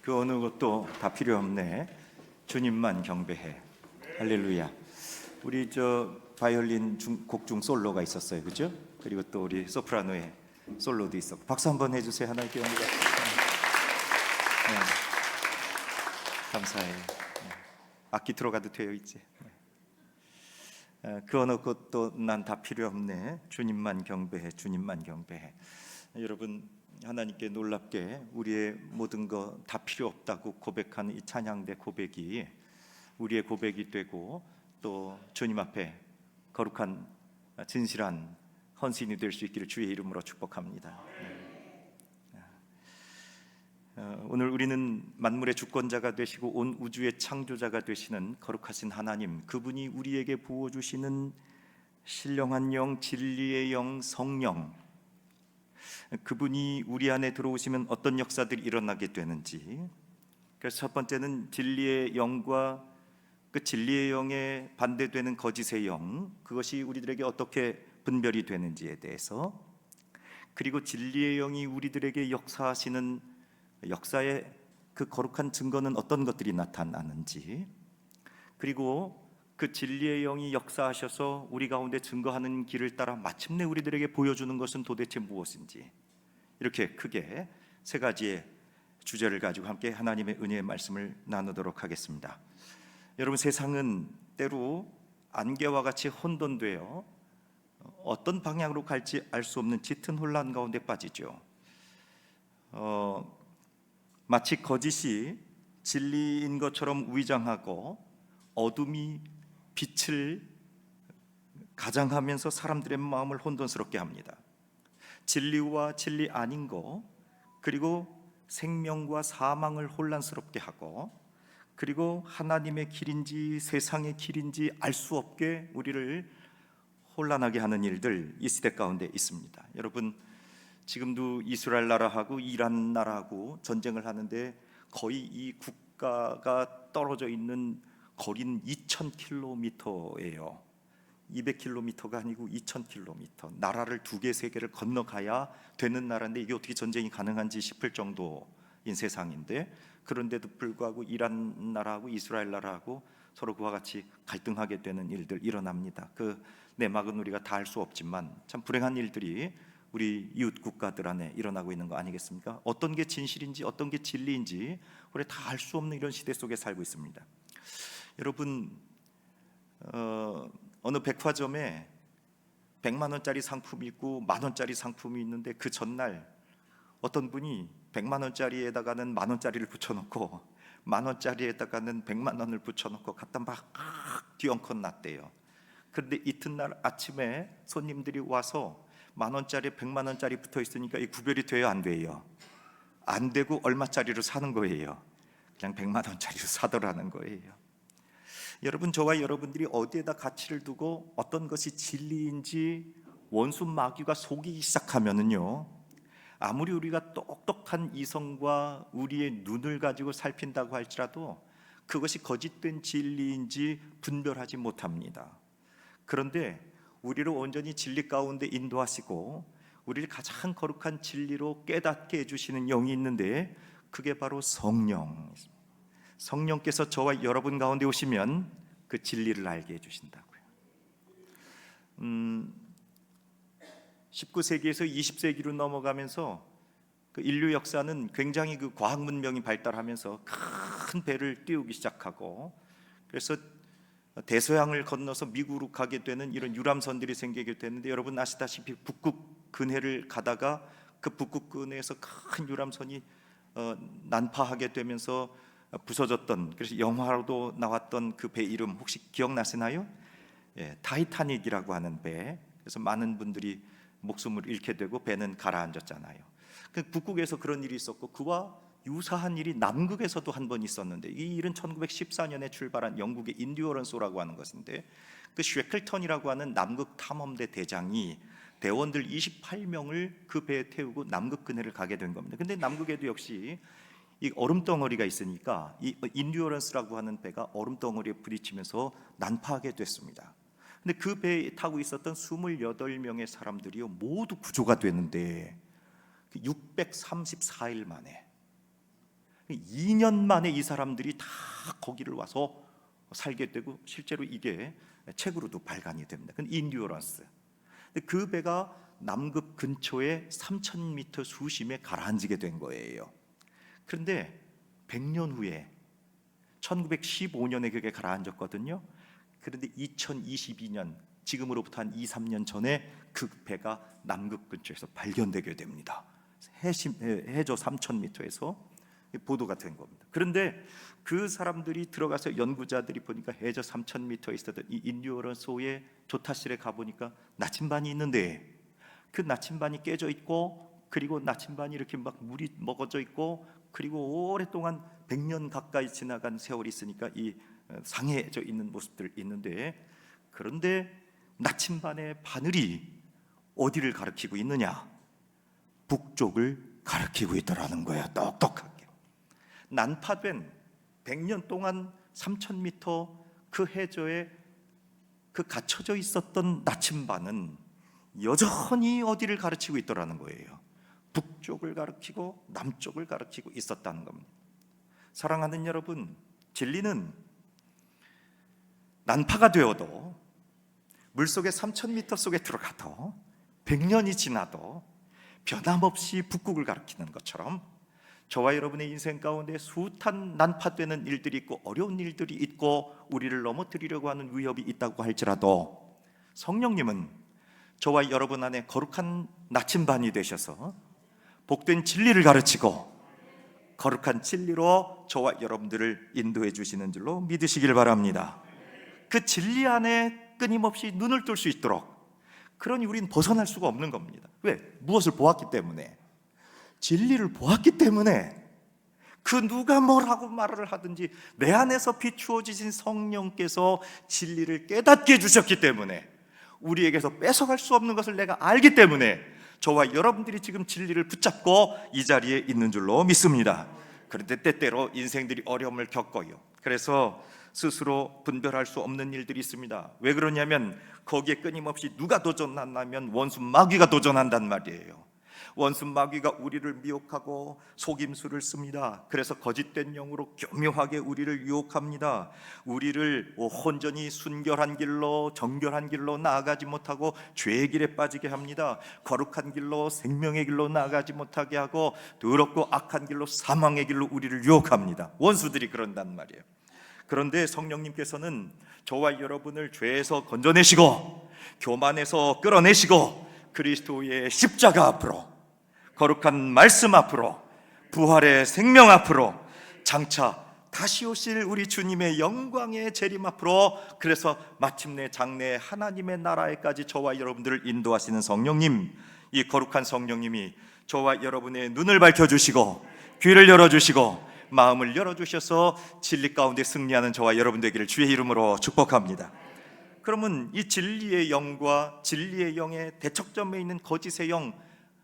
그 어느 것도 다 필요 없네. 주님만 경배해. 할렐루야. 우리 바이올린 곡중 솔로가 있었어요, 그죠? 그리고 또 우리 소프라노의 솔로도 있었고, 박수 한번 해주세요. 하나님께 영광. 네. 감사해요. 네. 악기 들어가도 돼요 이제. 그 어느 것도 난 다 필요 없네. 주님만 경배해. 주님만 경배해. 여러분, 하나님께 놀랍게 우리의 모든 거 다 필요 없다고 고백하는 이 찬양대 고백이 우리의 고백이 되고, 또 주님 앞에 거룩한 진실한 헌신이 될 수 있기를 주의 이름으로 축복합니다. 오늘 우리는 만물의 주권자가 되시고 온 우주의 창조자가 되시는 거룩하신 하나님, 그분이 우리에게 부어주시는 신령한 영, 진리의 영, 성령, 그분이 우리 안에 들어오시면 어떤 역사들이 일어나게 되는지. 그래서 첫 번째는 진리의 영과 그 진리의 영에 반대되는 거짓의 영, 그것이 우리들에게 어떻게 분별이 되는지에 대해서, 그리고 진리의 영이 우리들에게 역사하시는 역사의 그 거룩한 증거는 어떤 것들이 나타나는지, 그리고 그 진리의 영이 역사하셔서 우리 가운데 증거하는 길을 따라 마침내 우리들에게 보여주는 것은 도대체 무엇인지, 이렇게 크게 세 가지의 주제를 가지고 함께 하나님의 은혜의 말씀을 나누도록 하겠습니다. 여러분, 세상은 때로 안개와 같이 혼돈되어 어떤 방향으로 갈지 알 수 없는 짙은 혼란 가운데 빠지죠. 마치 거짓이 진리인 것처럼 위장하고 어둠이 빛을 가장하면서 사람들의 마음을 혼돈스럽게 합니다. 진리와 진리 아닌 거, 그리고 생명과 사망을 혼란스럽게 하고, 그리고 하나님의 길인지 세상의 길인지 알 수 없게 우리를 혼란하게 하는 일들, 이 시대 가운데 있습니다. 여러분, 지금도 이스라엘 나라하고 이란 나라하고 전쟁을 하는데 거의 이 국가가 떨어져 있는 거리는 2000km예요. 200km가 아니고 2000km. 나라를 두 개, 세 개를 건너가야 되는 나라인데 이게 어떻게 전쟁이 가능한지 싶을 정도인 세상인데, 그런데도 불구하고 이란 나라하고 이스라엘 나라하고 서로 그와 같이 갈등하게 되는 일들 일어납니다. 그 내막은 우리가 다 알 수 없지만 참 불행한 일들이 우리 이웃 국가들 안에 일어나고 있는 거 아니겠습니까? 어떤 게 진실인지 어떤 게 진리인지 우리 다 알 수 없는 이런 시대 속에 살고 있습니다. 여러분, 어느 백화점에 100만 원짜리 상품이 있고 1만 원짜리 상품이 있는데, 그 전날 어떤 분이 100만 원짜리에다가는 1만 원짜리를 붙여놓고 1만 원짜리에다가는 100만 원을 붙여놓고 갖다 막 뒤엉컷 놨대요. 그런데 이튿날 아침에 손님들이 와서 1만 원짜리 100만 원짜리 붙어 있으니까 이 구별이 돼요, 안 돼요? 안 되고 얼마짜리로 사는 거예요? 그냥 100만 원짜리로 사더라는 거예요. 여러분, 저와 여러분들이 어디에다 가치를 두고 어떤 것이 진리인지 원수 마귀가 속이기 시작하면은요, 아무리 우리가 똑똑한 이성과 우리의 눈을 가지고 살핀다고 할지라도 그것이 거짓된 진리인지 분별하지 못합니다. 그런데 우리를 온전히 진리 가운데 인도하시고 우리를 가장 거룩한 진리로 깨닫게 해주시는 영이 있는데, 그게 바로 성령입니다. 성령께서 저와 여러분 가운데 오시면 그 진리를 알게 해주신다고요. 19세기에서 20세기로 넘어가면서 그 인류 역사는 굉장히 그 과학 문명이 발달하면서 큰 배를 띄우기 시작하고, 그래서 대서양을 건너서 미국으로 가게 되는 이런 유람선들이 생기게 되는데, 여러분 아시다시피 북극 근해를 가다가 그 북극 근해에서 큰 유람선이 난파하게 되면서 부서졌던, 그래서 영화로도 나왔던 그 배 이름 혹시 기억나시나요? 타이타닉이라고 하는 배. 그래서 많은 분들이 목숨을 잃게 되고 배는 가라앉았잖아요. 그 북극에서 그런 일이 있었고, 그와 유사한 일이 남극에서도 한 번 있었는데, 이 일은 1914년에 출발한 영국의 인듀어런스라고 하는 것인데, 그 쉐클턴이라고 하는 남극 탐험대 대장이 대원들 28명을 그 배에 태우고 남극 근해를 가게 된 겁니다. 근데 남극에도 역시 이 얼음 덩어리가 있으니까 이 인듀어런스라고 하는 배가 얼음 덩어리에 부딪히면서 난파하게 됐습니다. 근데 그 배에 타고 있었던 28명의 사람들이요 모두 구조가 되는데 634일 만에 2년 만에 이 사람들이 다 거기를 와서 살게 되고 실제로 이게 책으로도 발간이 됩니다. 그 인듀어런스. 그 배가 남극 근처에 3,000m 수심에 가라앉게 된 거예요. 그런데 100년 후에 1915년에 그게 가라앉았거든요. 그런데 2022년, 지금으로부터 한 2, 3년 전에 그 배가 남극 근처에서 발견되게 됩니다. 해저 3,000m에서 보도가 된 겁니다. 그런데 그 사람들이 들어가서 연구자들이 보니까 해저 3,000m에 있었던 이 인듀어런스호의 조타실에 가보니까 나침반이 있는데 그 나침반이 깨져 있고, 그리고 나침반이 이렇게 막 물이 먹어져 있고, 그리고 오랫동안 100년 가까이 지나간 세월이 있으니까 이 상해져 있는 모습들 있는데, 그런데 나침반의 바늘이 어디를 가리키고 있느냐? 북쪽을 가리키고 있더라는 거야. 똑똑하게 난파된 100년 동안 3,000m 그 해저에 그 갇혀져 있었던 나침반은 여전히 어디를 가르치고 있더라는 거예요. 북쪽을 가리키고 남쪽을 가리키고 있었다는 겁니다. 사랑하는 여러분, 진리는 난파가 되어도 물속에 3,000m 속에 들어가도 100년이 지나도 변함없이 북극을 가리키는 것처럼 저와 여러분의 인생 가운데 숱한 난파되는 일들이 있고 어려운 일들이 있고 우리를 넘어뜨리려고 하는 위협이 있다고 할지라도 성령님은 저와 여러분 안에 거룩한 나침반이 되셔서 복된 진리를 가르치고 거룩한 진리로 저와 여러분들을 인도해 주시는 줄로 믿으시길 바랍니다. 그 진리 안에 끊임없이 눈을 뜰 수 있도록, 그러니 우리는 벗어날 수가 없는 겁니다. 왜? 무엇을 보았기 때문에, 진리를 보았기 때문에. 그 누가 뭐라고 말을 하든지 내 안에서 비추어지신 성령께서 진리를 깨닫게 해주셨기 때문에, 우리에게서 뺏어갈 수 없는 것을 내가 알기 때문에 저와 여러분들이 지금 진리를 붙잡고 이 자리에 있는 줄로 믿습니다. 그런데 때때로 인생들이 어려움을 겪어요. 그래서 스스로 분별할 수 없는 일들이 있습니다. 왜 그러냐면 거기에 끊임없이 누가 도전한다면 원수 마귀가 도전한단 말이에요. 원수 마귀가 우리를 미혹하고 속임수를 씁니다. 그래서 거짓된 영으로 교묘하게 우리를 유혹합니다. 우리를 온전히 순결한 길로, 정결한 길로 나아가지 못하고 죄의 길에 빠지게 합니다. 거룩한 길로, 생명의 길로 나아가지 못하게 하고 더럽고 악한 길로, 사망의 길로 우리를 유혹합니다. 원수들이 그런단 말이에요. 그런데 성령님께서는 저와 여러분을 죄에서 건져내시고 교만에서 끌어내시고 그리스도의 십자가 앞으로, 거룩한 말씀 앞으로, 부활의 생명 앞으로, 장차 다시 오실 우리 주님의 영광의 재림 앞으로, 그래서 마침내 장래 하나님의 나라에까지 저와 여러분들을 인도하시는 성령님, 이 거룩한 성령님이 저와 여러분의 눈을 밝혀주시고 귀를 열어주시고 마음을 열어주셔서 진리 가운데 승리하는 저와 여러분 되기를 주의 이름으로 축복합니다. 그러면 이 진리의 영과 진리의 영의 대척점에 있는 거짓의 영,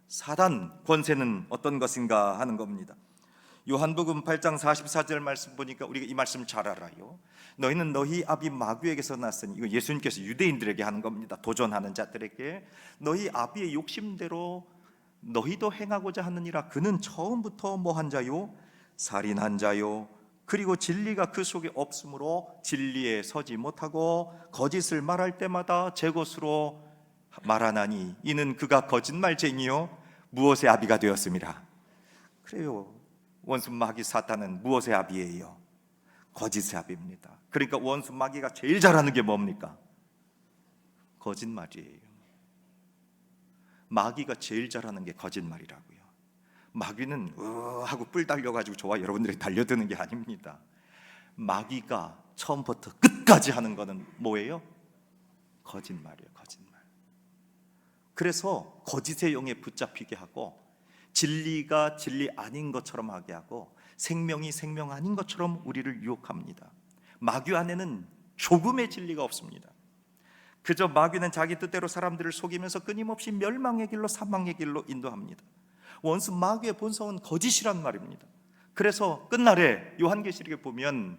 사단 권세는 어떤 것인가 하는 겁니다. 요한복음 8장 44절 말씀 보니까 우리가 이 말씀 잘 알아요. 너희는 너희 아비 마귀에게서 났으니, 이거 예수님께서 유대인들에게 하는 겁니다. 도전하는 자들에게. 너희 아비의 욕심대로 너희도 행하고자 하느니라. 그는 처음부터 뭐한 자요? 살인한 자요. 그리고 진리가 그 속에 없으므로 진리에 서지 못하고 거짓을 말할 때마다 제 것으로 말하나니 이는 그가 거짓말쟁이요 무엇의 아비가 되었습니다. 그래요. 원수 마귀 사탄은 무엇의 아비예요? 거짓의 아비입니다. 그러니까 원수 마귀가 제일 잘하는 게 뭡니까? 거짓말이에요. 마귀가 제일 잘하는 게 거짓말이라고요. 마귀는 하고 뿔 달려가지고 저와 여러분들이 달려드는 게 아닙니다. 마귀가 처음부터 끝까지 하는 거는 뭐예요? 거짓말이에요. 거짓말. 그래서 거짓의 영에 붙잡히게 하고 진리가 진리 아닌 것처럼 하게 하고 생명이 생명 아닌 것처럼 우리를 유혹합니다. 마귀 안에는 조금의 진리가 없습니다. 그저 마귀는 자기 뜻대로 사람들을 속이면서 끊임없이 멸망의 길로, 사망의 길로 인도합니다. 원수 마귀의 본성은 거짓이란 말입니다. 그래서 끝날에 요한계시록에 보면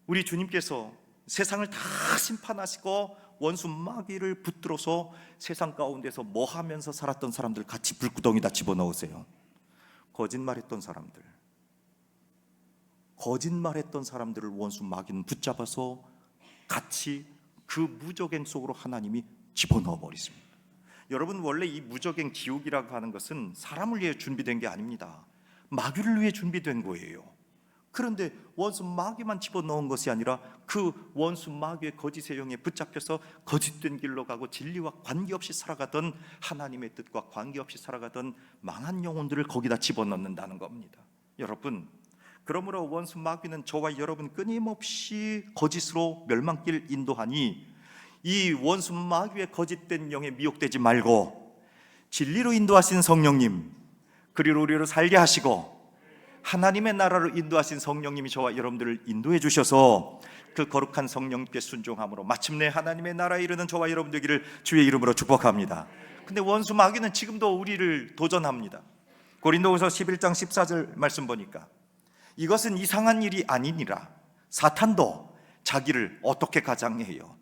우리 주님께서 세상을 다 심판하시고 원수 마귀를 붙들어서 세상 가운데서 뭐 하면서 살았던 사람들 같이 불구덩이다 집어넣으세요. 거짓말했던 사람들, 거짓말했던 사람들을 원수 마귀는 붙잡아서 같이 그 무적행 속으로 하나님이 집어넣어 버리십니다. 여러분, 원래 이 무적행 지옥이라고 하는 것은 사람을 위해 준비된 게 아닙니다. 마귀를 위해 준비된 거예요. 그런데 원수 마귀만 집어넣은 것이 아니라 그 원수 마귀의 거짓의 영에 붙잡혀서 거짓된 길로 가고 진리와 관계없이 살아가던, 하나님의 뜻과 관계없이 살아가던 망한 영혼들을 거기다 집어넣는다는 겁니다. 여러분, 그러므로 원수 마귀는 저와 여러분 끊임없이 거짓으로 멸망길 인도하니, 이 원수 마귀의 거짓된 영에 미혹되지 말고 진리로 인도하신 성령님, 그리로 우리를 살게 하시고 하나님의 나라로 인도하신 성령님이 저와 여러분들을 인도해 주셔서 그 거룩한 성령께 순종함으로 마침내 하나님의 나라에 이르는 저와 여러분 되기를 주의 이름으로 축복합니다. 근데 원수 마귀는 지금도 우리를 도전합니다. 고린도후서 11장 14절 말씀 보니까 이것은 이상한 일이 아니니라 사탄도 자기를 어떻게 가장해요?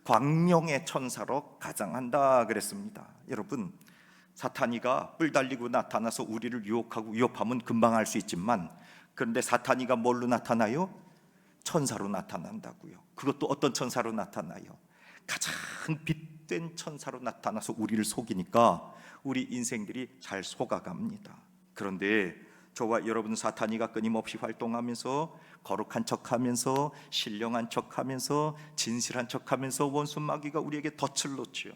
광명의 천사로 가장한다 그랬습니다. 여러분, 사탄이가 뿔 달리고 나타나서 우리를 유혹하고 위협하면 금방 알 수 있지만, 그런데 사탄이가 뭘로 나타나요? 천사로 나타난다고요. 그것도 어떤 천사로 나타나요? 가장 빛된 천사로 나타나서 우리를 속이니까 우리 인생들이 잘 속아갑니다. 그런데 저와 여러분, 사탄이가 끊임없이 활동하면서 거룩한 척하면서 신령한 척하면서 진실한 척하면서 원수 마귀가 우리에게 덫을 놓지요.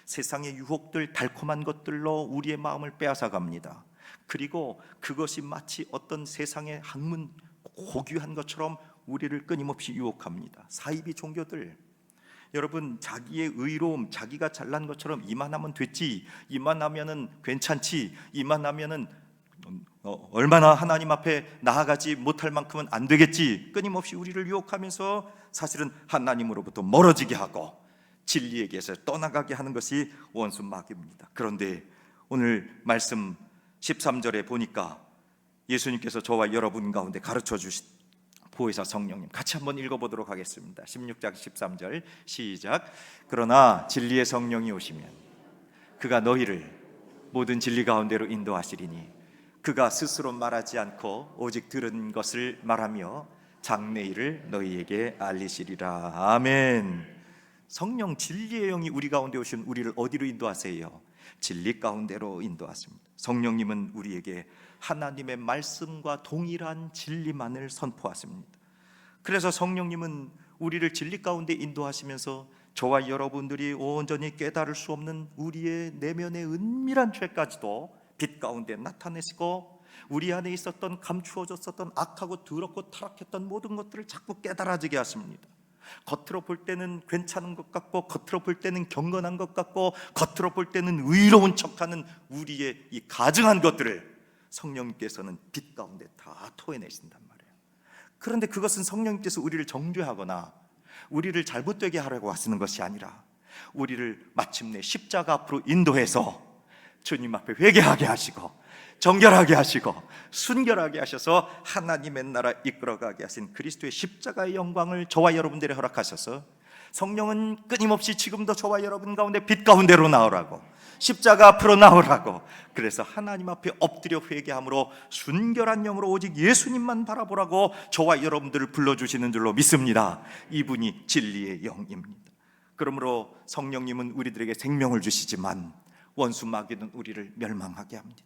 세상의 유혹들, 달콤한 것들로 우리의 마음을 빼앗아 갑니다. 그리고 그것이 마치 어떤 세상의 학문, 고귀한 것처럼 우리를 끊임없이 유혹합니다. 사이비 종교들, 여러분, 자기의 의로움, 자기가 잘난 것처럼 이만하면 됐지, 이만하면은 괜찮지, 이만하면은 얼마나 하나님 앞에 나아가지 못할 만큼은 안 되겠지, 끊임없이 우리를 유혹하면서 사실은 하나님으로부터 멀어지게 하고 진리에게서 떠나가게 하는 것이 원수 마귀입니다. 그런데 오늘 말씀 13절에 보니까 예수님께서 저와 여러분 가운데 가르쳐 주신 보혜사 성령님, 같이 한번 읽어보도록 하겠습니다. 16장 13절 시작. 그러나 진리의 성령이 오시면 그가 너희를 모든 진리 가운데로 인도하시리니 그가 스스로 말하지 않고 오직 들은 것을 말하며 장래일을 너희에게 알리시리라. 아멘. 성령, 진리의 영이 우리 가운데 오신 우리를 어디로 인도하세요? 진리 가운데로 인도하십니다. 성령님은 우리에게 하나님의 말씀과 동일한 진리만을 선포하십니다. 그래서 성령님은 우리를 진리 가운데 인도하시면서 저와 여러분들이 온전히 깨달을 수 없는 우리의 내면의 은밀한 죄까지도 빛 가운데 나타내시고, 우리 안에 있었던 감추어졌었던 악하고 더럽고 타락했던 모든 것들을 자꾸 깨달아지게 하십니다. 겉으로 볼 때는 괜찮은 것 같고, 겉으로 볼 때는 경건한 것 같고, 겉으로 볼 때는 의로운 척하는 우리의 이 가증한 것들을 성령님께서는 빛 가운데 다 토해내신단 말이에요. 그런데 그것은 성령님께서 우리를 정죄하거나 우리를 잘못되게 하려고 하시는 것이 아니라 우리를 마침내 십자가 앞으로 인도해서 주님 앞에 회개하게 하시고 정결하게 하시고 순결하게 하셔서 하나님의 나라 이끌어가게 하신 그리스도의 십자가의 영광을 저와 여러분들이 허락하셔서, 성령은 끊임없이 지금도 저와 여러분 가운데 빛 가운데로 나오라고, 십자가 앞으로 나오라고, 그래서 하나님 앞에 엎드려 회개함으로 순결한 영으로 오직 예수님만 바라보라고 저와 여러분들을 불러주시는 줄로 믿습니다. 이분이 진리의 영입니다. 그러므로 성령님은 우리들에게 생명을 주시지만 원수 마귀는 우리를 멸망하게 합니다.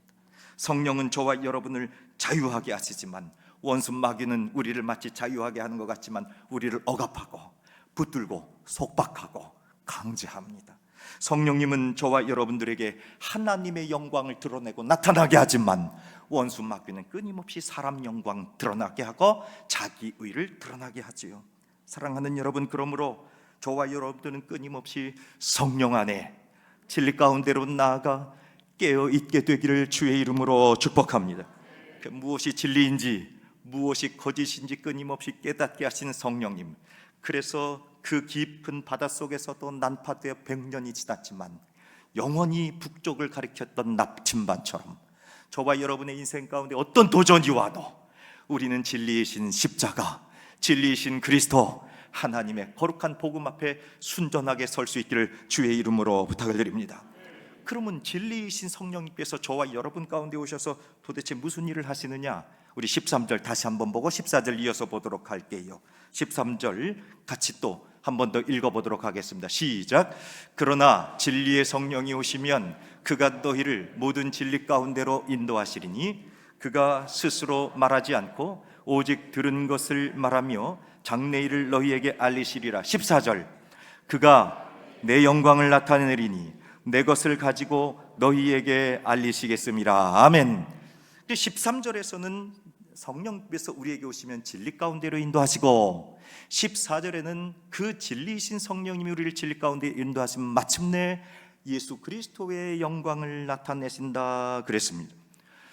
성령은 저와 여러분을 자유하게 하시지만 원수 마귀는 우리를 마치 자유하게 하는 것 같지만 우리를 억압하고 붙들고 속박하고 강제합니다. 성령님은 저와 여러분들에게 하나님의 영광을 드러내고 나타나게 하지만 원수 마귀는 끊임없이 사람 영광 드러나게 하고 자기 의를 드러나게 하지요. 사랑하는 여러분, 그러므로 저와 여러분들은 끊임없이 성령 안에 진리 가운데로 나아가 깨어있게 되기를 주의 이름으로 축복합니다. 무엇이 진리인지 무엇이 거짓인지 끊임없이 깨닫게 하시는 성령님, 그래서 그 깊은 바닷속에서도 난파되어 100년이 지났지만 영원히 북쪽을 가리켰던 나침반처럼 저와 여러분의 인생 가운데 어떤 도전이 와도 우리는 진리이신 십자가, 진리이신 그리스도, 하나님의 거룩한 복음 앞에 순전하게 설 수 있기를 주의 이름으로 부탁을 드립니다. 그러면 진리이신 성령님께서 저와 여러분 가운데 오셔서 도대체 무슨 일을 하시느냐? 우리 13절 다시 한번 보고 14절 이어서 보도록 할게요. 13절 같이 또 한 번 더 읽어보도록 하겠습니다. 시작. 그러나 진리의 성령이 오시면 그가 너희를 모든 진리 가운데로 인도하시리니 그가 스스로 말하지 않고 오직 들은 것을 말하며 장래일을 너희에게 알리시리라. 14절. 그가 내 영광을 나타내리니 내 것을 가지고 너희에게 알리시겠음이라. 아멘. 13절에서는 성령께서 우리에게 오시면 진리 가운데로 인도하시고, 14절에는 그 진리이신 성령님이 우리를 진리 가운데 인도하시면 마침내 예수 그리스도의 영광을 나타내신다 그랬습니다.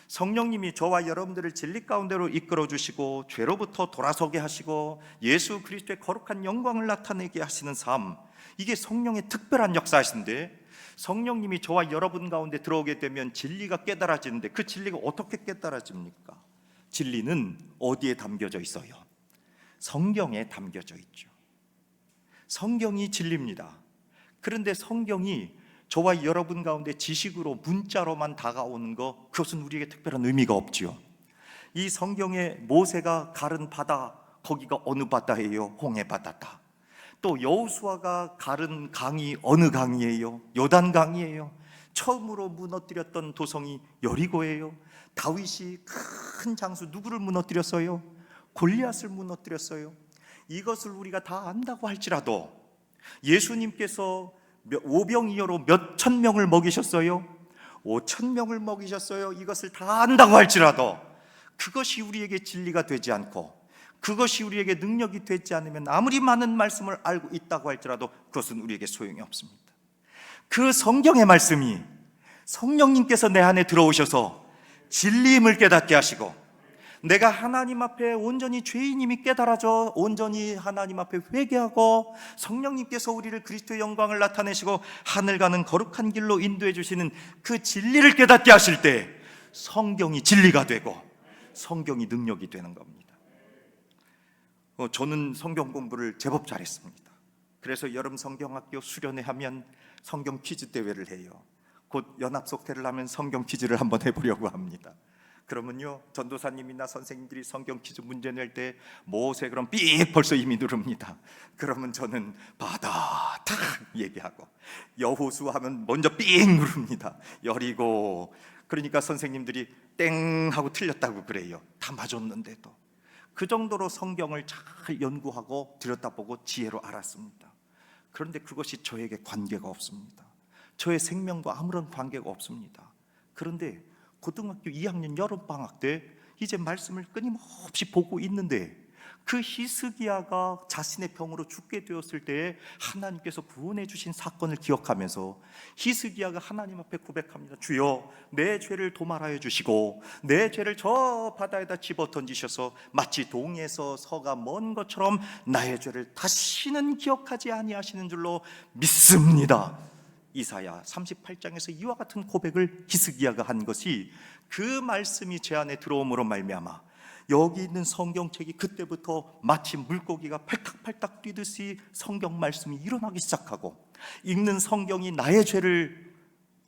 성령님이 저와 여러분들을 진리 가운데로 이끌어 주시고 죄로부터 돌아서게 하시고 예수 그리스도의 거룩한 영광을 나타내게 하시는 삶, 이게 성령의 특별한 역사이신데, 성령님이 저와 여러분 가운데 들어오게 되면 진리가 깨달아지는데, 그 진리가 어떻게 깨달아집니까? 진리는 어디에 담겨져 있어요? 성경에 담겨져 있죠. 성경이 진리입니다. 그런데 성경이 저와 여러분 가운데 지식으로 문자로만 다가오는 것, 그것은 우리에게 특별한 의미가 없지요. 이 성경에 모세가 가른 바다, 거기가 어느 바다예요? 홍해 바다다. 또 여호수아가 가른 강이 어느 강이에요? 요단 강이에요. 처음으로 무너뜨렸던 도성이 여리고예요. 다윗이 큰 장수 누구를 무너뜨렸어요? 골리앗을 무너뜨렸어요. 이것을 우리가 다 안다고 할지라도 예수님께서 오병이어로 몇 천 명을 먹이셨어요? 5천 명을 먹이셨어요. 이것을 다 안다고 할지라도 그것이 우리에게 진리가 되지 않고, 그것이 우리에게 능력이 되지 않으면 아무리 많은 말씀을 알고 있다고 할지라도 그것은 우리에게 소용이 없습니다. 그 성경의 말씀이 성령님께서 내 안에 들어오셔서 진리임을 깨닫게 하시고, 내가 하나님 앞에 온전히 죄인임이 깨달아져 온전히 하나님 앞에 회개하고, 성령님께서 우리를 그리스도의 영광을 나타내시고 하늘 가는 거룩한 길로 인도해 주시는 그 진리를 깨닫게 하실 때 성경이 진리가 되고 성경이 능력이 되는 겁니다. 저는 성경 공부를 제법 잘했습니다. 그래서 여름 성경학교 수련회 하면 성경 퀴즈 대회를 해요. 곧 연합속태를 하면 성경 퀴즈를 한번 해보려고 합니다. 그러면요, 전도사님이나 선생님들이 성경 퀴즈 문제 낼 때 모세 그럼 삑 벌써 이미 누릅니다. 그러면 저는 바다 탁 얘기하고, 여호수 하면 먼저 삑 누릅니다. 여리고. 그러니까 선생님들이 땡 하고 틀렸다고 그래요. 다 맞았는데도. 그 정도로 성경을 잘 연구하고 들여다보고 지혜로 알았습니다. 그런데 그것이 저에게 관계가 없습니다. 저의 생명과 아무런 관계가 없습니다. 그런데 고등학교 2학년 여름방학 때 이제 말씀을 끊임없이 보고 있는데, 그 히스기야가 자신의 병으로 죽게 되었을 때 하나님께서 구원해 주신 사건을 기억하면서 히스기야가 하나님 앞에 고백합니다. 주여, 내 죄를 도말하여 주시고 내 죄를 저 바다에다 집어 던지셔서 마치 동에서 서가 먼 것처럼 나의 죄를 다시는 기억하지 아니하시는 줄로 믿습니다. 이사야 38장에서 이와 같은 고백을 히스기야가 한 것이, 그 말씀이 제 안에 들어옴으로 말미암아 여기 있는 성경책이 그때부터 마치 물고기가 팔딱팔딱 뛰듯이 성경 말씀이 일어나기 시작하고, 읽는 성경이 나의 죄를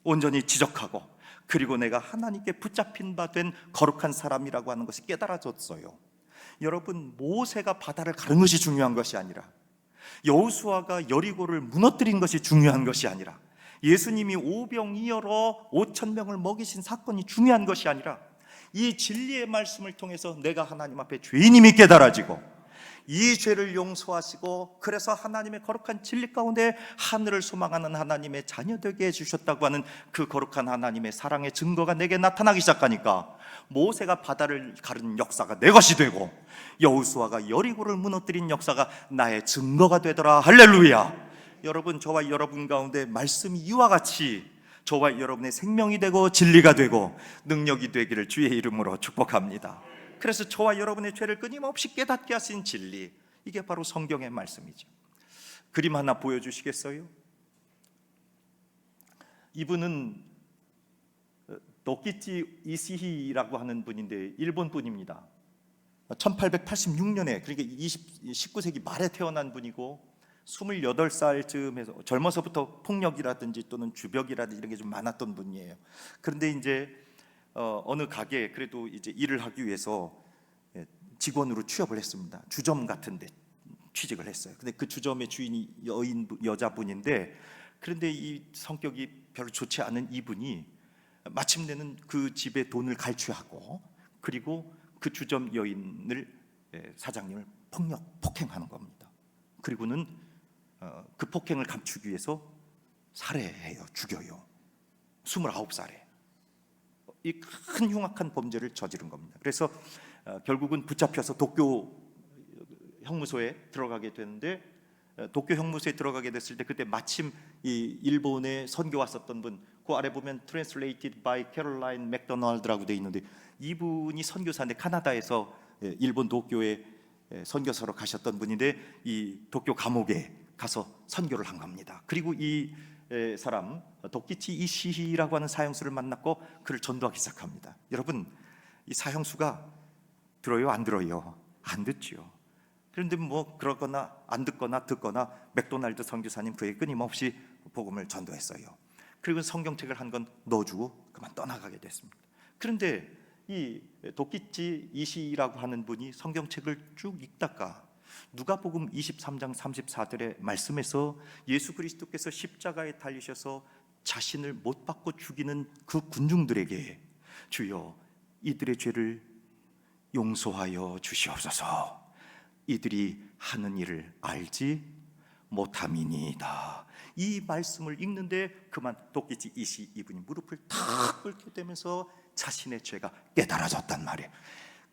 온전히 지적하고, 그리고 내가 하나님께 붙잡힌 바 된 거룩한 사람이라고 하는 것이 깨달아졌어요. 여러분, 모세가 바다를 가른 것이 중요한 것이 아니라, 여호수아가 여리고를 무너뜨린 것이 중요한 것이 아니라, 예수님이 오병이어로 5천 명을 먹이신 사건이 중요한 것이 아니라, 이 진리의 말씀을 통해서 내가 하나님 앞에 죄인임이 깨달아지고 이 죄를 용서하시고, 그래서 하나님의 거룩한 진리 가운데 하늘을 소망하는 하나님의 자녀 되게 해주셨다고 하는 그 거룩한 하나님의 사랑의 증거가 내게 나타나기 시작하니까, 모세가 바다를 가른 역사가 내 것이 되고 여호수아가 여리고를 무너뜨린 역사가 나의 증거가 되더라. 할렐루야. 여러분, 저와 여러분 가운데 말씀이 이와 같이 저와 여러분의 생명이 되고 진리가 되고 능력이 되기를 주의 이름으로 축복합니다. 그래서 저와 여러분의 죄를 끊임없이 깨닫게 하신 진리, 이게 바로 성경의 말씀이죠. 그림 하나 보여주시겠어요? 이분은 노키치 이시히라고 하는 분인데 일본 분입니다. 1886년에, 그러니까 19세기 말에 태어난 분이고 28살쯤에서 젊어서부터 폭력이라든지 또는 주벽이라든지 이런 게 좀 많았던 분이에요. 그런데 이제 어느 가게에 그래도 이제 일을 하기 위해서 직원으로 취업을 했습니다. 주점 같은데 취직을 했어요. 근데 그 주점의 주인이 여자분인데, 그런데 이 성격이 별로 좋지 않은 이분이 마침내는 그 집에 돈을 갈취하고, 그리고 그 주점 여인을, 사장님을 폭행하는 겁니다. 그리고는 그 폭행을 감추기 위해서 살해해요. 죽여요. 29살에 이 큰 흉악한 범죄를 저지른 겁니다. 그래서 결국은 붙잡혀서 도쿄 형무소에 들어가게 되는데, 도쿄 형무소에 들어가게 됐을 때 그때 마침 이 일본에 선교 왔었던 분, 그 아래 보면 Translated by Caroline McDonald라고 돼 있는데, 이분이 선교사인데 카나다에서 일본 도쿄에 선교사로 가셨던 분인데, 이 도쿄 감옥에 가서 선교를 한 겁니다. 그리고 이 사람 도키치 이시히라고 하는 사형수를 만났고 그를 전도하기 시작합니다. 여러분, 이 사형수가 들어요, 안 들어요? 안 듣지요. 그런데 뭐 그러거나 안 듣거나 듣거나 맥도날드 선교사님 그에게 끊임없이 복음을 전도했어요. 그리고 성경책을 한 권 넣어주고 그만 떠나가게 됐습니다. 그런데 이 도키치 이시라고 하는 분이 성경책을 쭉 읽다가 누가복음 23장 34절의 말씀에서 예수 그리스도께서 십자가에 달리셔서 자신을 못 박고 죽이는 그 군중들에게 주여 이들의 죄를 용서하여 주시옵소서, 이들이 하는 일을 알지 못함이니이다. 이 말씀을 읽는데 그만 도끼치 이시 이분이 무릎을 탁 꿇게 되면서 자신의 죄가 깨달아졌단 말이에요.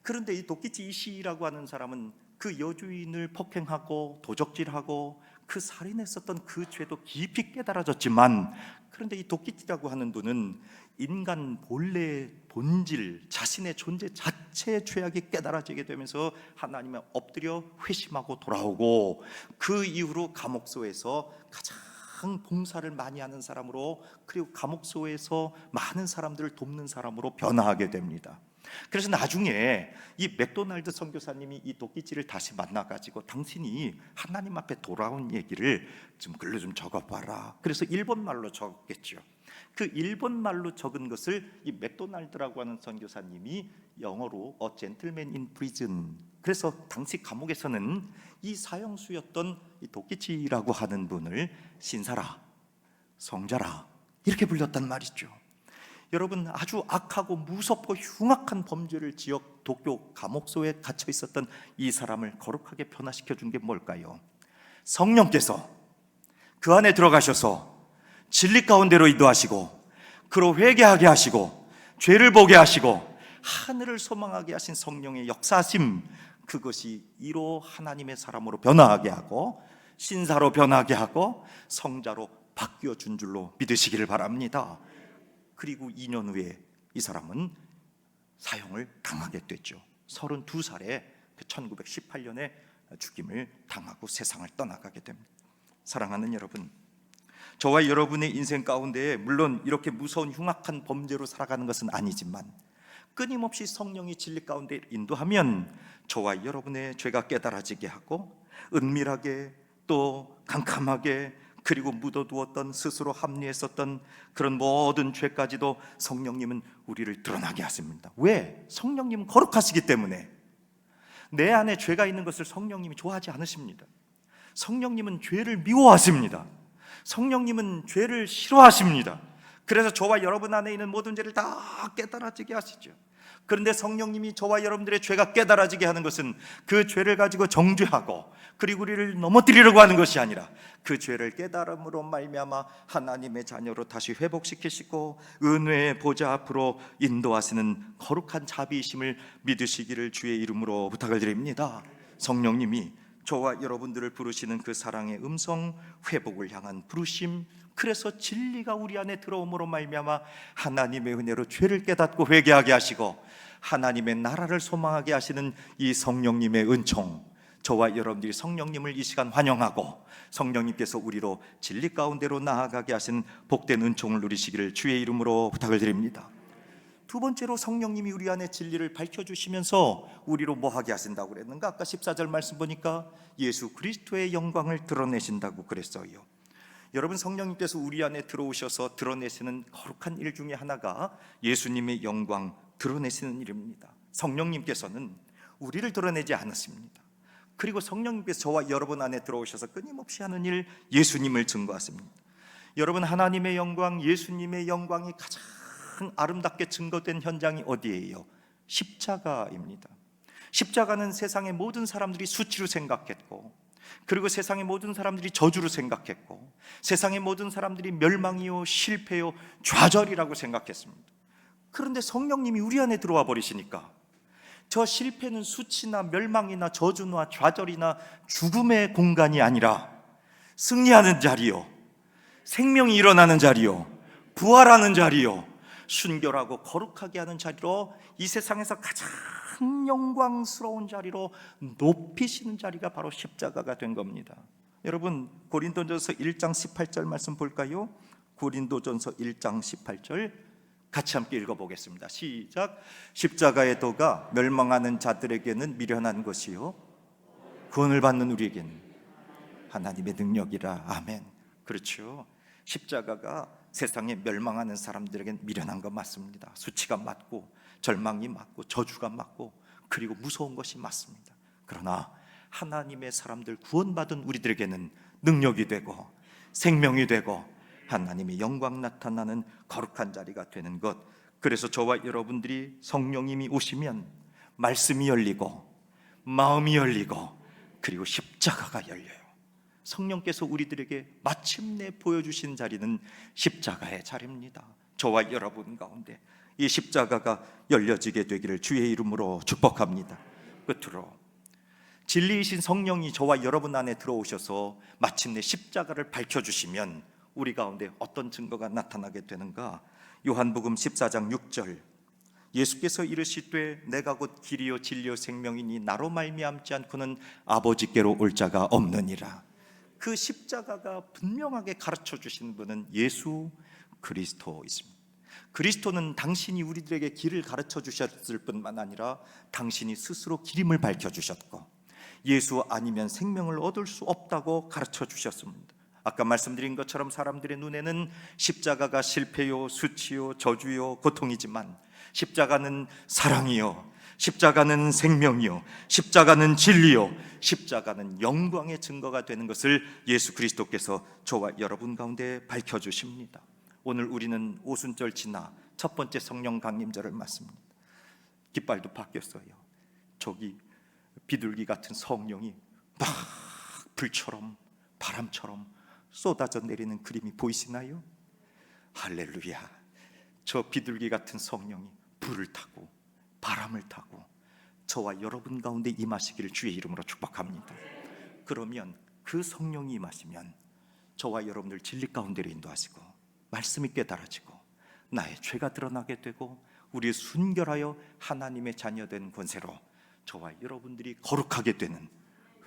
그런데 이 도끼치 이시라고 하는 사람은 그 여주인을 폭행하고 도적질하고 그 살인했었던 그 죄도 깊이 깨달아졌지만, 그런데 이 도끼치라고 하는 분은 인간 본래의 본질, 자신의 존재 자체의 죄악이 깨달아지게 되면서 하나님에 엎드려 회심하고 돌아오고, 그 이후로 감옥소에서 가장 봉사를 많이 하는 사람으로, 그리고 감옥소에서 많은 사람들을 돕는 사람으로 변화하게 됩니다. 그래서 나중에 이 맥도날드 선교사님이 이 도끼치를 다시 만나가지고 당신이 하나님 앞에 돌아온 얘기를 좀 글로 좀 적어봐라. 그래서 일본말로 적었겠죠. 그 일본말로 적은 것을 이 맥도날드라고 하는 선교사님이 영어로 A Gentleman in Prison, 그래서 당시 감옥에서는 이 사형수였던 이 도끼치라고 하는 분을 신사라, 성자라 이렇게 불렸단 말이죠. 여러분, 아주 악하고 무섭고 흉악한 범죄를 지어 도쿄 감옥소에 갇혀 있었던 이 사람을 거룩하게 변화시켜 준 게 뭘까요? 성령께서 그 안에 들어가셔서 진리 가운데로 인도하시고 그로 회개하게 하시고 죄를 보게 하시고 하늘을 소망하게 하신 성령의 역사심, 그것이 이로 하나님의 사람으로 변화하게 하고 신사로 변하게 하고 성자로 바뀌어 준 줄로 믿으시기를 바랍니다. 그리고 2년 후에 이 사람은 사형을 당하게 됐죠. 32살에 1918년에 죽임을 당하고 세상을 떠나가게 됩니다. 사랑하는 여러분, 저와 여러분의 인생 가운데 물론 이렇게 무서운 흉악한 범죄로 살아가는 것은 아니지만 끊임없이 성령이 진리 가운데 인도하면 저와 여러분의 죄가 깨달아지게 하고 은밀하게 또 캄캄하게, 그리고 묻어두었던 스스로 합리했었던 그런 모든 죄까지도 성령님은 우리를 드러나게 하십니다. 왜? 성령님은 거룩하시기 때문에. 내 안에 죄가 있는 것을 성령님이 좋아하지 않으십니다. 성령님은 죄를 미워하십니다. 성령님은 죄를 싫어하십니다. 그래서 저와 여러분 안에 있는 모든 죄를 다 깨달아지게 하시죠. 그런데 성령님이 저와 여러분들의 죄가 깨달아지게 하는 것은 그 죄를 가지고 정죄하고 그리고 우리를 넘어뜨리려고 하는 것이 아니라 그 죄를 깨달음으로 말미암아 하나님의 자녀로 다시 회복시키시고 은혜의 보좌 앞으로 인도하시는 거룩한 자비이심을 믿으시기를 주의 이름으로 부탁을 드립니다. 성령님이 저와 여러분들을 부르시는 그 사랑의 음성, 회복을 향한 부르심, 그래서 진리가 우리 안에 들어옴으로 말미암아 하나님의 은혜로 죄를 깨닫고 회개하게 하시고 하나님의 나라를 소망하게 하시는 이 성령님의 은총, 저와 여러분들이 성령님을 이 시간 환영하고 성령님께서 우리로 진리 가운데로 나아가게 하신 복된 은총을 누리시기를 주의 이름으로 부탁을 드립니다. 두 번째로 성령님이 우리 안에 진리를 밝혀주시면서 우리로 뭐 하게 하신다고 그랬는가? 아까 14절 말씀 보니까 예수 그리스도의 영광을 드러내신다고 그랬어요. 여러분, 성령님께서 우리 안에 들어오셔서 드러내시는 거룩한 일 중에 하나가 예수님의 영광 드러내시는 일입니다. 성령님께서는 우리를 드러내지 않으십니다. 그리고 성령님께서 저와 여러분 안에 들어오셔서 끊임없이 하는 일, 예수님을 증거하십니다. 여러분, 하나님의 영광, 예수님의 영광이 가장 아름답게 증거된 현장이 어디예요? 십자가입니다. 십자가는 세상의 모든 사람들이 수치로 생각했고, 그리고 세상의 모든 사람들이 저주로 생각했고, 세상의 모든 사람들이 멸망이요, 실패요, 좌절이라고 생각했습니다. 그런데 성령님이 우리 안에 들어와 버리시니까 저 실패는 수치나 멸망이나 저주나 좌절이나 죽음의 공간이 아니라 승리하는 자리요, 생명이 일어나는 자리요, 부활하는 자리요, 순결하고 거룩하게 하는 자리로, 이 세상에서 가장 영광스러운 자리로 높이시는 자리가 바로 십자가가 된 겁니다. 여러분, 고린도전서 1장 18절 말씀 볼까요? 고린도전서 1장 18절 같이 함께 읽어보겠습니다. 시작. 십자가의 도가 멸망하는 자들에게는 미련한 것이요 구원을 받는 우리에게는 하나님의 능력이라. 아멘. 그렇죠. 십자가가 세상에 멸망하는 사람들에게는 미련한 것 맞습니다. 수치가 맞고 절망이 맞고 저주가 맞고 그리고 무서운 것이 맞습니다. 그러나 하나님의 사람들, 구원받은 우리들에게는 능력이 되고 생명이 되고 하나님의 영광 나타나는 거룩한 자리가 되는 것. 그래서 저와 여러분들이 성령님이 오시면 말씀이 열리고 마음이 열리고 그리고 십자가가 열려요. 성령께서 우리들에게 마침내 보여주신 자리는 십자가의 자리입니다. 저와 여러분 가운데 이 십자가가 열려지게 되기를 주의 이름으로 축복합니다. 끝으로 진리이신 성령이 저와 여러분 안에 들어오셔서 마침내 십자가를 밝혀주시면 우리 가운데 어떤 증거가 나타나게 되는가? 요한복음 14장 6절, 예수께서 이르시되 내가 곧 길이요 진리요 생명이니 나로 말미암지 않고는 아버지께로 올 자가 없느니라. 그 십자가가 분명하게 가르쳐 주신 분은 예수 그리스도이십니다. 그리스도는 당신이 우리들에게 길을 가르쳐 주셨을 뿐만 아니라 당신이 스스로 기림을 밝혀 주셨고, 예수 아니면 생명을 얻을 수 없다고 가르쳐 주셨습니다. 아까 말씀드린 것처럼 사람들의 눈에는 십자가가 실패요, 수치요, 저주요, 고통이지만 십자가는 사랑이요, 십자가는 생명이요, 십자가는 진리요, 십자가는 영광의 증거가 되는 것을 예수 그리스도께서 저와 여러분 가운데 밝혀주십니다. 오늘 우리는 오순절 지나 첫 번째 성령 강림절을 맞습니다. 깃발도 바뀌었어요. 저기 비둘기 같은 성령이 막 불처럼 바람처럼 쏟아져 내리는 그림이 보이시나요? 할렐루야. 저 비둘기 같은 성령이 불을 타고 바람을 타고 저와 여러분 가운데 임하시기를 주의 이름으로 축복합니다. 그러면 그 성령이 임하시면 저와 여러분들 진리 가운데로 인도하시고 말씀이 깨달아지고 나의 죄가 드러나게 되고 우리 순결하여 하나님의 자녀된 권세로 저와 여러분들이 거룩하게 되는,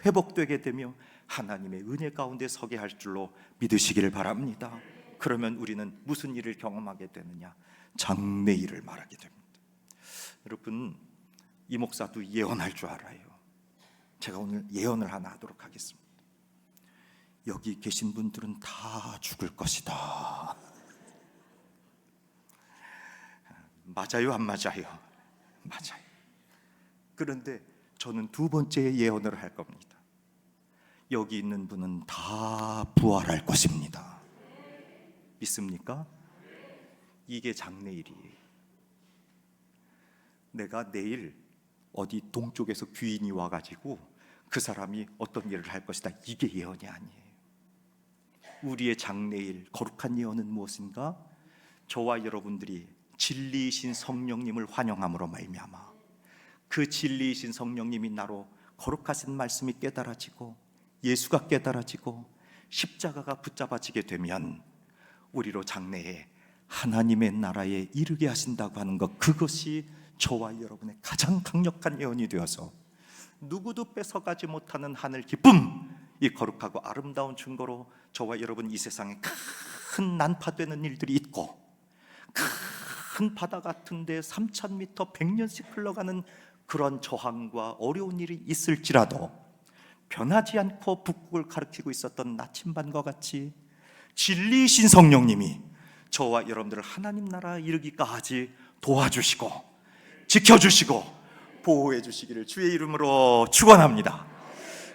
회복되게 되며 하나님의 은혜 가운데 서게 할 줄로 믿으시기를 바랍니다. 그러면 우리는 무슨 일을 경험하게 되느냐? 장래일을 말하게 됩니다. 여러분, 이 목사도 예언할 줄 알아요. 제가 오늘 예언을 하나 하도록 하겠습니다. 여기 계신 분들은 다 죽을 것이다. 맞아요, 안 맞아요? 맞아요. 그런데 저는 두 번째 예언을 할 겁니다. 여기 있는 분은 다 부활할 것입니다. 믿습니까? 이게 장래일이에요. 내가 내일 어디 동쪽에서 귀인이 와가지고 그 사람이 어떤 일을 할 것이다, 이게 예언이 아니에요. 우리의 장래일 거룩한 예언은 무엇인가? 저와 여러분들이 진리이신 성령님을 환영함으로 말미암아 그 진리이신 성령님이 나로 거룩하신 말씀이 깨달아지고 예수가 깨달아지고 십자가가 붙잡아지게 되면 우리로 장래에 하나님의 나라에 이르게 하신다고 하는 것, 그것이 저와 여러분의 가장 강력한 예언이 되어서 누구도 뺏어가지 못하는 하늘 기쁨, 이 거룩하고 아름다운 증거로 저와 여러분 이 세상에 큰 난파되는 일들이 있고 큰 바다 같은데 3,000m 100년씩 흘러가는 그런 저항과 어려운 일이 있을지라도 변하지 않고 북극을 가리키고 있었던 나침반과 같이 진리이신 성령님이 저와 여러분들을 하나님 나라에 이르기까지 도와주시고 지켜주시고 보호해 주시기를 주의 이름으로 축원합니다.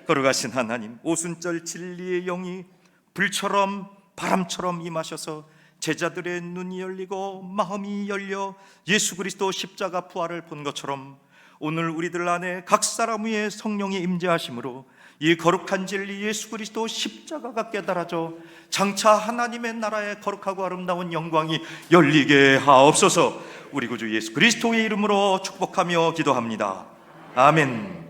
거룩하신 하나님, 오순절 진리의 영이 불처럼 바람처럼 임하셔서 제자들의 눈이 열리고 마음이 열려 예수 그리스도 십자가 부활을 본 것처럼 오늘 우리들 안에 각 사람 위에 성령의 임재하심으로 이 거룩한 진리 예수 그리스도 십자가가 깨달아져 장차 하나님의 나라의 거룩하고 아름다운 영광이 열리게 하옵소서. 우리 구주 예수 그리스도의 이름으로 축복하며 기도합니다. 아멘.